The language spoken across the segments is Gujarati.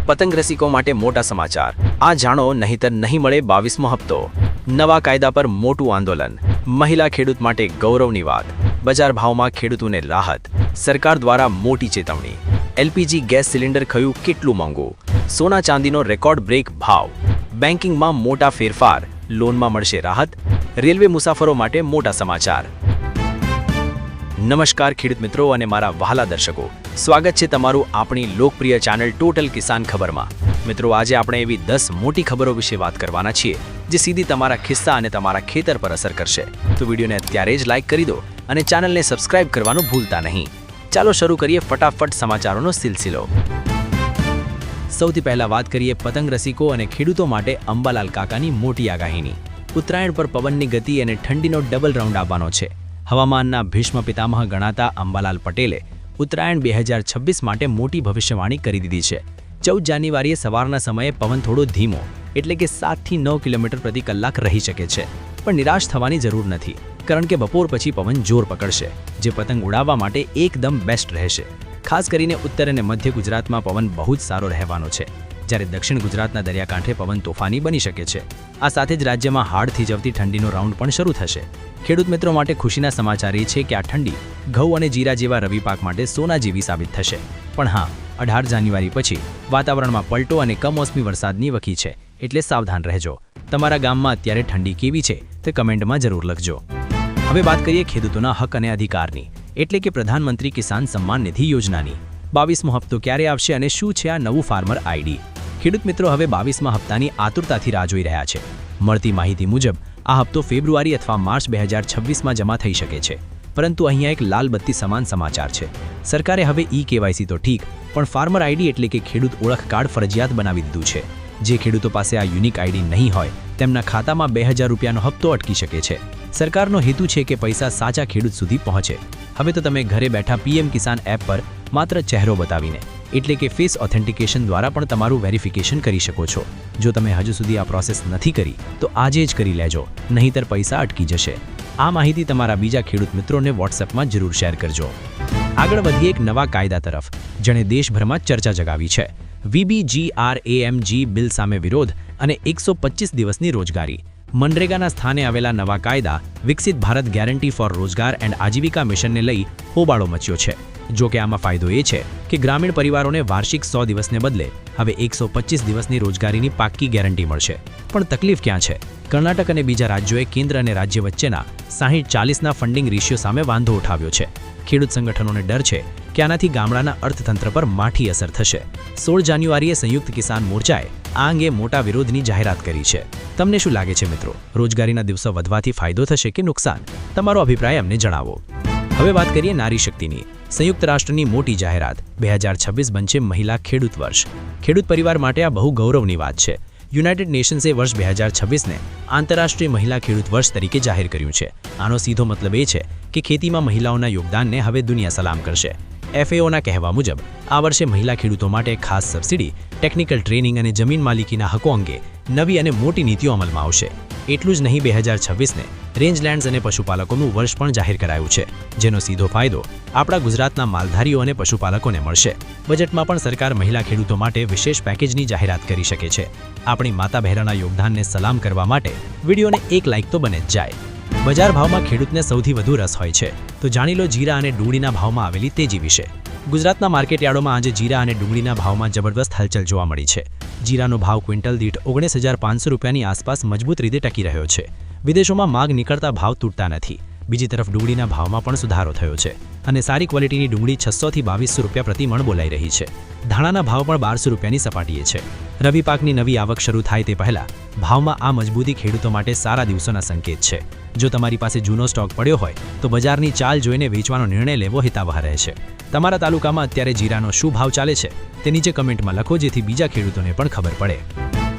પતંગ રસિકો માટે મોટા સમાચાર આ જાણો નહીતર નહીં મળે 22મો હપ્તો નવા કાયદા પર મોટું આંદોલન મહિલા ખેડૂત માટે ગૌરવની વાત બજાર ભાવમાં ખેડૂતોને રાહત સરકાર દ્વારા મોટી ચેતવણી એલપીજી ગેસ સિલિન્ડર ખયું કેટલું મોંઘું સોના ચાંદીનો રેકોર્ડ બ્રેક ભાવ બેન્કિંગમાં મોટા ફેરફાર લોનમાં મળશે રાહત રેલવે મુસાફરો માટે મોટા સમાચાર નમસ્કાર ખેડૂત મિત્રો અને મારા વહાલા દર્શકો સ્વાગત છે તમારું આપણી લોકપ્રિય ચેનલ ટોટલ કિસાન ખબરમાં મિત્રો આજે આપણે એવી 10 મોટી ખબરો વિશે વાત કરવાના છીએ જે સીધી તમારા ખિસ્સા અને તમારા ખેતર પર અસર કરશે તો વિડિયોને અત્યારે જ લાઈક કરી દો અને ચેનલને સબસ્ક્રાઇબ કરવાનું ભૂલતા નહીં ચાલો શરૂ કરીએ ફટાફટ સમાચારોનો સિલસિલો સૌથી પહેલા વાત કરીએ પતંગ રસિકો અને ખેડૂતો માટે અંબાલાલ કાકાની મોટી આગાહીની ઉત્તરાયણ પર પવનની ગતિ અને ઠંડીનો ડબલ રાઉન્ડ આવવાનો છે હવામાનના ભીષ્મ પિતામહ ગણાતા અંબાલાલ પટેલે ઉત્તરાયણ 2026 માટે મોટી ભવિષ્યવાણી કરી દીધી છે 14 જાન્યુઆરીએ સવારના સમયે પવન થોડો ધીમો એટલે કે 7 થી 9 કિલોમીટર પ્રતિ કલાક રહી શકે છે પણ નિરાશ થવાની જરૂર નથી કારણ કે બપોર પછી પવન જોર પકડશે જે પતંગ ઉડાવવા માટે એકદમ બેસ્ટ રહેશે ખાસ કરીને ઉત્તર અને મધ્ય ગુજરાતમાં પવન બહુ જ સારો રહેવાનો છે જ્યારે દક્ષિણ ગુજરાતના દરિયાકાંઠે પવન તોફાની બની શકે છે આ સાથે જ રાજ્યમાં હાડ થીજવતી ઠંડીનો રાઉન્ડ પણ શરૂ થશે ખેડૂત મિત્રો માટે ખુશીના સમાચાર એ છે કે આ ઠંડી ઘઉં અને જીરા જેવા રવિ પાક માટે સોના જેવી સાબિત થશે પણ હા 18 જાન્યુઆરી પછી વાતાવરણમાં પલટો અને કમોસમી વરસાદની વકી છે એટલે સાવધાન રહેજો તમારા ગામમાં અત્યારે ઠંડી કેવી છે તે કમેન્ટમાં જરૂર લખજો હવે વાત કરીએ ખેડૂતોના હક અને અધિકારની એટલે કે પ્રધાનમંત્રી કિસાન સન્માન નિધિ યોજનાની 22મો હપ્તો ક્યારે આવશે અને શું છે આ નવું ફાર્મર આઈડી ખેડૂત મિત્રો હવે 22મા હપ્તાની આતુરતાથી રાહ જોઈ રહ્યા છે મળતી માહિતી મુજબ આ હપ્તો ફેબ્રુઆરી અથવા માર્ચ 2026માં જમા થઈ શકે છે પરંતુ અહીંયા એક લાલ બત્તી સમાન સમાચાર છે સરકારે હવે કેવાયસી તો ઠીક પણ ફાર્મર આઈડી એટલે કે ખેડૂત ઓળખ કાર્ડ ફરજિયાત બનાવી દીધું છે જે ખેડૂતો પાસે આ યુનિક આઈડી નહીં હોય તેમના ખાતામાં 2000 રૂપિયાનો હપ્તો અટકી શકે છે સરકારનો હેતુ છે કે પૈસા સાચા ખેડૂત સુધી પહોંચે હવે તો તમે ઘરે બેઠા પીએમ કિસાન એપ પર માત્ર ચહેરો બતાવીને એટલે કે ફેસ ઓથેન્ટિકેશન દ્વારા પણ તમારું વેરિફિકેશન કરી શકો છો જો તમે હજુ સુધી આ પ્રોસેસ નથી કરી તો આજે જ કરી લેજો નહીંતર પૈસા અટકી જશે આ માહિતી તમારા બીજા ખેડૂત મિત્રોને વોટ્સએપમાં જરૂર શેર કરજો આગળ વધીએ એક નવા કાયદા તરફ જેણે દેશભરમાં ચર્ચા જગાવી છે VBGRAMG બિલ સામે વિરોધ અને 125 દિવસની રોજગારી મનરેગાના સ્થાને આવેલા નવા કાયદા વિકસિત ભારત ગેરંટી ફોર રોજગાર એન્ડ આજીવિકા મિશનને લઈ હોબાળો મચ્યો છે જો કે આમાં ફાયદો એ છે કે ગ્રામીણ પરિવારોને વાર્ષિક 100 દિવસને બદલે હવે 125 દિવસની રોજગારીની પાક્કી ગેરંટી મળશે પણ તકલીફ ક્યાં છે કર્ણાટક અને બીજા રાજ્યોએ કેન્દ્ર અને રાજ્ય વચ્ચેના 60-40ના ફંડિંગ રેશિયો સામે વાંધો ઉઠાવ્યો છે ખેડૂત સંગઠનોને ડર છે કે આનાથી ગામડાના અર્થતંત્ર પર માઠી અસર થશે 16 જાન્યુઆરીએ સંયુક્ત કિસાન મોરચાએ આ અંગે મોટા વિરોધની જાહેરાત કરી છે તમને શું લાગે છે મિત્રો રોજગારીના દિવસો વધવાથી ફાયદો થશે કે નુકસાન તમારો અભિપ્રાય અમને જણાવો હવે વાત કરીએ નારી શક્તિની સંયુક્ત રાષ્ટ્રની મોટી જાહેરાત 2026 બનશે મહિલા ખેડૂત વર્ષ ખેડૂત પરિવાર માટે આ બહુ ગૌરવની વાત છે યુનાઇટેડ નેશન્સે વર્ષ 2026ને આંતરરાષ્ટ્રીય મહિલા ખેડૂત વર્ષ તરીકે જાહેર કર્યું છે આનો સીધો મતલબ એ છે કે ખેતીમાં મહિલાઓના યોગદાનને હવે દુનિયા સલામ કરશે FAOના કહેવા મુજબ આ વર્ષે મહિલા ખેડૂતો માટે ખાસ સબસિડી ટેકનિકલ ટ્રેનિંગ અને જમીન માલિકીના હકો અંગે નવી અને મોટી નીતિઓ અમલમાં આવશે એટલું જ નહીં 2026ને રેન્જલેન્ડ્સ અને પશુપાલકોનું વર્ષ પણ જાહેર કરાયું છે જેનો સીધો ફાયદો આપણા ગુજરાતના માલધારીઓ અને પશુપાલકોને મળશે બજેટમાં પણ સરકાર મહિલા ખેડૂતો માટે વિશેષ પેકેજની જાહેરાત કરી શકે છે આપણી માતા બહેરાના યોગદાનને સલામ કરવા માટે વિડીયોને એક લાઇક તો બને જ જાય બજાર ભાવમાં ખેડૂતને સૌથી વધુ રસ હોય છે તો જાણી લો જીરા અને ડુંગળીના ભાવમાં આવેલી તેજી વિશે ગુજરાતના માર્કેટયાર્ડોમાં આજે જીરા અને ડુંગળીના ભાવમાં જબરદસ્ત હલચલ જોવા મળી છે જીરાનો ભાવ ક્વિન્ટલ દીઠ 19,500 રૂપિયાની આસપાસ મજબૂત રીતે ટકી રહ્યો છે વિદેશોમાં માંગ નીકળતા ભાવ તૂટતા નથી બીજી તરફ ડુંગળીના ભાવમાં પણ સુધારો થયો છે અને સારી ક્વોલિટીની ડુંગળી 600 થી 2200 રૂપિયા પ્રતિ મણ બોલાઈ રહી છે ધાણાના ભાવ પણ 1200 રૂપિયાની સપાટીએ છે રવિ પાકની નવી આવક શરૂ થાય તે પહેલા ભાવમાં આ મજબૂતી ખેડૂતો માટે સારા દિવસોના સંકેત છે જો તમારી પાસે જૂનો સ્ટોક પડ્યો હોય તો બજારની ચાલ જોઈને વેચવાનો નિર્ણય લેવો હિતાવહ રહેશે તમારા તાલુકામાં અત્યારે જીરાનો શું ભાવ ચાલે છે તે નીચે કમેન્ટમાં લખો જેથી બીજા ખેડૂતોને પણ ખબર પડે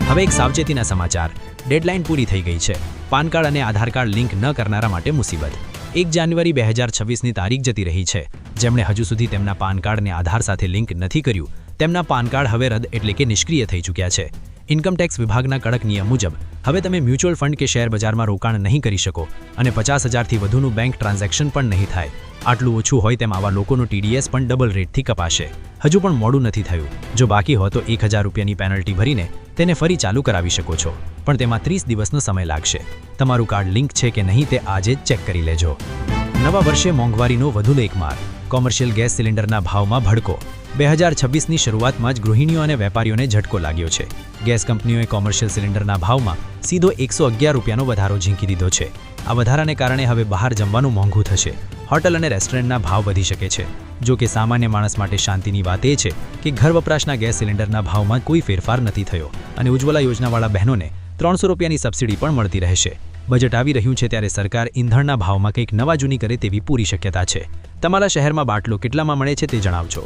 હવે એક સાવચેતીના સમાચાર ડેડલાઇન પૂરી થઈ ગઈ છે પાન કાર્ડ અને આધાર કાર્ડ લિંક ન કરનારા માટે મુસીબત 1 જાન્યુઆરી 2026ની તારીખ જતી રહી છે જેમણે હજુ સુધી તેમના પાન કાર્ડને આધાર સાથે લિંક નથી કર્યું તેમના પાન કાર્ડ હવે રદ એટલે કે નિષ્ક્રિય થઈ ચૂક્યા છે ઇન્કમ ટેક્સ વિભાગના કડક નિયમ મુજબ હવે તમે મ્યુચ્યુઅલ ફંડ કે શેર બજારમાં રોકાણ નહીં કરી શકો અને 50,000થી વધુનું બેંક ટ્રાન્ઝેક્શન પણ નહીં થાય આટલું ઓછું હોય તેમ આવા લોકોનો TDS પણ ડબલ રેટથી કપાશે. હજુ પણ મોડું નથી થયું. જો બાકી હોય તો 1000 રૂપિયાની પેનલ્ટી ભરીને તેને ફરી ચાલુ કરાવી શકો છો, પણ તેમાં 30 દિવસનો સમય લાગશે. તમારું કાર્ડ લિંક છે કે નહીં તે આજે જ ચેક કરી લેજો. નવા વર્ષે મોંઘવારીનો વધુ એક માર. કોમર્શિયલ ગેસ સિલિન્ડરના ભાવમાં ભડકો. 2026ની શરૂઆતમાં જ ગૃહિણીઓ અને વેપારીઓને ઝટકો લાગ્યો છે. ગેસ કંપનીઓએ કોમર્શિયલ સિલિન્ડરના ભાવમાં સીધો 111 રૂપિયાનો વધારો ઝીંકી દીધો છે. આ વધારાને કારણે હવે બહાર જમવાનું મોંઘું થશે. હોટલ અને રેસ્ટોરન્ટના ભાવ વધી શકે છે. જો કે સામાન્ય માણસ માટે શાંતિની વાત એ છે કે ઘર વપરાશના ગેસ સિલિન્ડરના ભાવમાં કોઈ ફેરફાર નથી થયો અને ઉજ્જવલા યોજનાવાળા બહેનોને 300 રૂપિયાની સબસિડી પણ મળતી રહેશે. બજેટ આવી રહ્યું છે ત્યારે સરકાર ઈંધણના ભાવમાં કંઈક નવા જૂની કરે તેવી પૂરી શક્યતા છે. તમારા શહેરમાં બાટલો કેટલામાં મળે છે તે જણાવજો.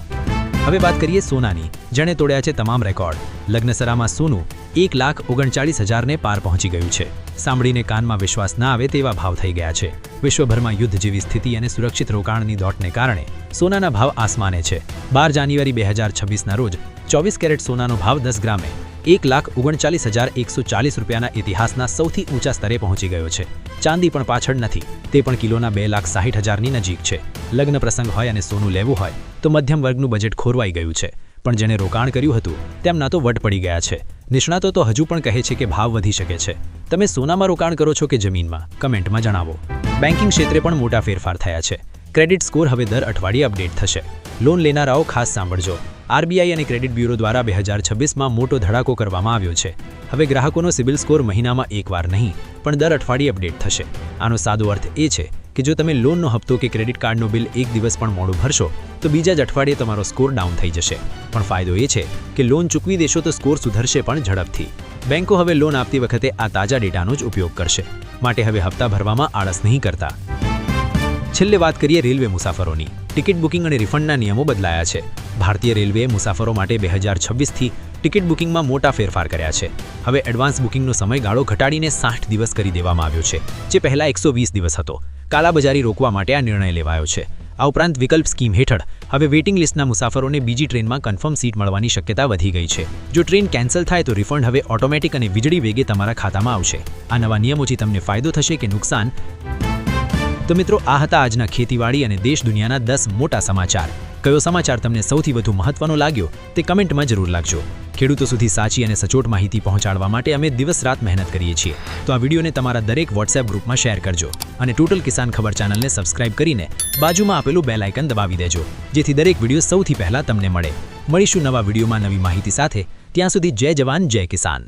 હવે વાત કરીએ સોનાની, જેણે તોડ્યા છે તમામ રેકોર્ડ. લગ્નસરામાં સોનું 1,39,000ને પાર પહોંચી ગયું છે. સાંભળીને કાનમાં વિશ્વાસ ના આવે તેવા ભાવ થઈ ગયા છે. વિશ્વભરમાં યુદ્ધ જેવી સ્થિતિ અને સુરક્ષિત રોકાણની દોટને કારણે સોનાના ભાવ આસમાને છે. 12 જાન્યુઆરી 2026ના રોજ 24 કેરેટ સોનાનો ભાવ 10 ગ્રામે 1,39,140 રૂપિયાના ઇતિહાસના સૌથી ઊંચા સ્તરે પહોંચી ગયો છે. ચાંદી પણ પાછળ નથી, તે પણ કિલોના 2,60,000ની નજીક છે. લગ્ન પ્રસંગ હોય અને સોનું લેવું હોય તો મધ્યમ વર્ગનું બજેટ ખોરવાઈ ગયું છે, પણ જેણે રોકાણ કર્યું હતું તેમના તો વટ પડી ગયા છે. નિષ્ણાતો તો હજુ પણ કહે છે કે ભાવ વધી શકે છે. તમે સોનામાં રોકાણ કરો છો કે જમીનમાં? કમેન્ટમાં જણાવો. બેન્કિંગ ક્ષેત્રે પણ મોટા ફેરફાર થયા છે. ક્રેડિટ સ્કોર હવે દર અઠવાડિયે અપડેટ થશે. લોન લેનારાઓ ખાસ સાંભળજો. RBI અને ક્રેડિટ બ્યુરો દ્વારા 2026માં મોટો ધડાકો કરવામાં આવ્યો છે. હવે ગ્રાહકોનો સિબિલ સ્કોર મહિનામાં એકવાર નહીં પણ દર અઠવાડિયે અપડેટ થશે. આનો સાદો અર્થ એ છે કે જો તમે લોનનો હપ્તો કે ક્રેડિટ કાર્ડનો બિલ એક દિવસ પણ મોડું ભરશો તો બીજા જ અઠવાડિયે તમારો સ્કોર ડાઉન થઈ જશે. પણ ફાયદો એ છે કે લોન ચૂકવી દેશો તો સ્કોર સુધરશે પણ ઝડપથી. બેન્કો હવે લોન આપતી વખતે આ તાજા ડેટાનો જ ઉપયોગ કરશે, માટે હવે હપ્તા ભરવામાં આળસ નહીં કરતા. છેલ્લે વાત કરીએ રેલવે મુસાફરોની. ટિકિટ બુકિંગ અને રિફંડના નિયમો બદલાયા છે. ભારતીય રેલવેએ મુસાફરો માટે 2026થી ટિકિટ બુકિંગમાં મોટા ફેરફાર કર્યા છે. હવે એડવાન્સ બુકિંગનો સમયગાળો ઘટાડીને 60 દિવસ કરી દેવામાં આવ્યો છે, જે પહેલાં 120 દિવસ હતો. કાલાબજારી રોકવા માટે આ નિર્ણય લેવાયો છે. આ ઉપરાંત વિકલ્પ સ્કીમ હેઠળ હવે વેઇટિંગ લિસ્ટના મુસાફરોને બીજી ટ્રેનમાં કન્ફર્મ સીટ મળવાની શક્યતા વધી ગઈ છે. જો ટ્રેન કેન્સલ થાય તો રિફંડ હવે ઓટોમેટિક અને વીજળી વેગે તમારા ખાતામાં આવશે. આ નવા નિયમોથી તમને ફાયદો થશે કે નુકસાન? તો મિત્રો, આ હતા આજના ખેતીવાડી અને દેશ દુનિયાના 10 મોટા સમાચાર. કયો સમાચાર તમને સૌથી વધુ મહત્વનો લાગ્યો તે કમેન્ટમાં જરૂર લખજો. ખેડૂતો સુધી સાચી અને સચોટ માહિતી પહોંચાડવા માટે અમે દિવસ રાત મહેનત કરીએ છીએ. તો આ વિડીયોને તમારા દરેક WhatsApp ગ્રુપમાં શેર કરજો અને ટોટલ કિસાન ખબર ચેનલને સબસ્ક્રાઇબ કરીને બાજુમાં આપેલું બેલ આઇકન દબાવી દેજો, જેથી દરેક વિડીયો સૌથી પહેલા તમને મળે. મળીશું નવા વિડીયોમાં નવી માહિતી સાથે. ત્યાં સુધી જય જવાન જય કિસાન.